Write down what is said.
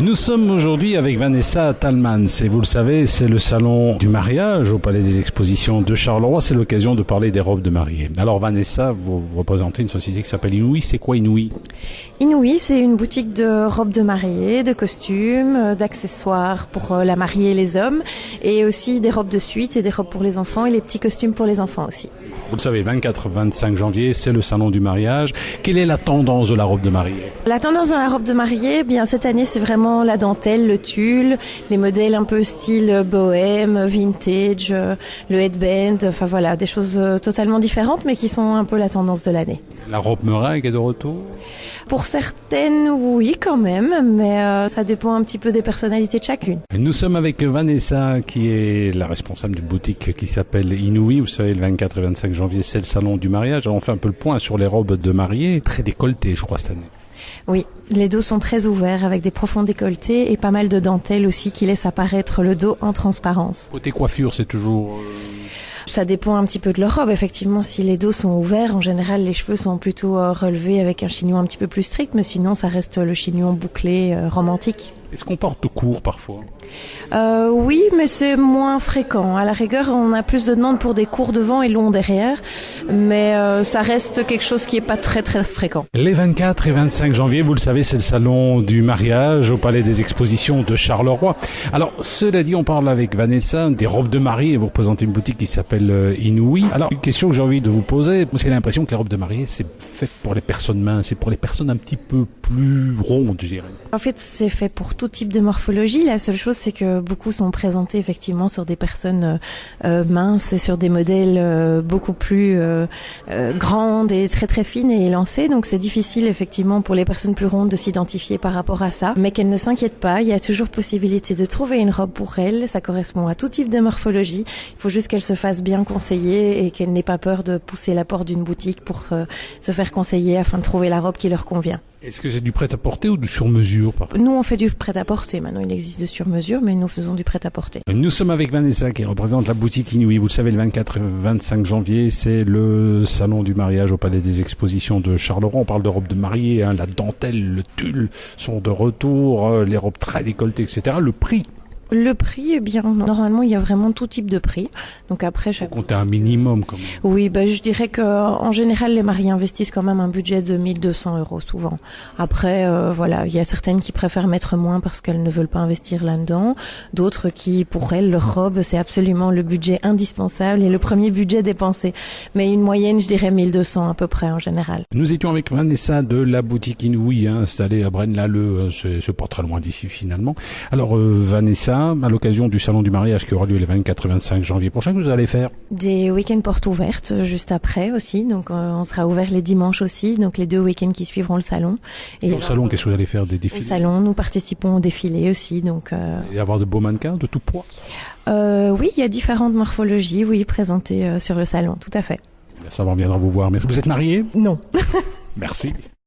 Et nous sommes aujourd'hui avec Vanessa Thalmans et vous le savez, c'est le salon du mariage au Palais des Expositions de Charleroi. C'est l'occasion de parler des robes de mariée. Alors Vanessa, vous représentez une société qui s'appelle Inouï. C'est quoi Inouï? Inouï, c'est une boutique de robes de mariée, de costumes, d'accessoires pour la mariée et les hommes, et aussi des robes de suite et des robes pour les enfants et les petits costumes pour les enfants aussi. Vous le savez, 24-25 janvier, c'est le salon du mariage. Quelle est la tendance de la robe de mariée? La tendance dans la robe de mariée, bien cette année, c'est vraiment la dentelle, le tulle, les modèles un peu style bohème, vintage, le headband, enfin voilà, des choses totalement différentes, mais qui sont un peu la tendance de l'année. La robe meringue est de retour? Pour certaines, oui quand même, mais ça dépend un petit peu des personnalités de chacune. Nous sommes avec Vanessa, qui est la responsable d'une boutique qui s'appelle Inouï. Vous savez, le 24 et 25 janvier, c'est le salon du mariage. Alors, on fait un peu le point sur les robes de mariée, très décolletées, je crois, cette année. Oui, les dos sont très ouverts avec des profonds décolletés et pas mal de dentelles aussi qui laissent apparaître le dos en transparence. Côté coiffure, c'est toujours... Ça dépend un petit peu de leur robe. Effectivement, si les dos sont ouverts, en général, les cheveux sont plutôt relevés avec un chignon un petit peu plus strict, mais sinon, ça reste le chignon bouclé romantique. Est-ce qu'on porte court parfois? Oui, mais c'est moins fréquent. À la rigueur, on a plus de demandes pour des courts devant et longs derrière, mais ça reste quelque chose qui est pas très très fréquent. Les 24 et 25 janvier, vous le savez, c'est le salon du mariage au Palais des Expositions de Charleroi. Alors, cela dit, on parle avec Vanessa des robes de mariée et vous représentez une boutique qui s'appelle Inouï. Alors, une question que j'ai envie de vous poser, j'ai l'impression que les robes de mariée, c'est fait pour les personnes minces, c'est pour les personnes un petit peu plus rondes, je dirais. En fait, c'est fait pour tout type de morphologie. La seule chose, c'est que beaucoup sont présentés effectivement sur des personnes minces et sur des modèles beaucoup plus grandes et très très fines et élancées. Donc c'est difficile effectivement pour les personnes plus rondes de s'identifier par rapport à ça. Mais qu'elles ne s'inquiètent pas, il y a toujours possibilité de trouver une robe pour elles. Ça correspond à tout type de morphologie. Il faut juste qu'elles se fassent bien conseiller et qu'elles n'aient pas peur de pousser la porte d'une boutique pour se faire conseiller afin de trouver la robe qui leur convient. Est-ce que c'est du prêt-à-porter ou du sur-mesure? Nous, on fait du prêt-à-porter. Maintenant, il existe de sur-mesure, mais nous faisons du prêt-à-porter. Nous sommes avec Vanessa qui représente la boutique Inouï. Vous le savez, le 24 et 25 janvier, c'est le salon du mariage au Palais des Expositions de Charleroi. On parle de robes de mariée, la dentelle, le tulle sont de retour, les robes très décolletées, etc. Le prix? Le prix, eh bien, normalement, il y a vraiment tout type de prix. Donc après, chaque... Faut compter un minimum, quand même. Oui, je dirais que, en général, les mariés investissent quand même un budget de 1 200 € souvent. Après, voilà, il y a certaines qui préfèrent mettre moins parce qu'elles ne veulent pas investir là-dedans. D'autres qui, pour elles, leur robe, c'est absolument le budget indispensable et le premier budget dépensé. Mais une moyenne, je dirais 1 200 à peu près, en général. Nous étions avec Vanessa de la boutique Inouï, installée à Braine-l'Alleud. C'est pas très loin d'ici, finalement. Alors, Vanessa, à l'occasion du salon du mariage qui aura lieu les 24 et 25 janvier prochain, que vous allez faire des week-ends portes ouvertes juste après aussi, donc on sera ouvert les dimanches aussi, donc les 2 week-ends qui suivront le salon. Et au salon, qu'est-ce que vous allez faire? Des défilés? Au salon, nous participons au défilé aussi, donc. Il y avoir de beaux mannequins de tout poids? Oui, il y a différentes morphologies, oui, présentées sur le salon, tout à fait. Ça, on viendra vous voir. Mais vous êtes marié? Non. Merci.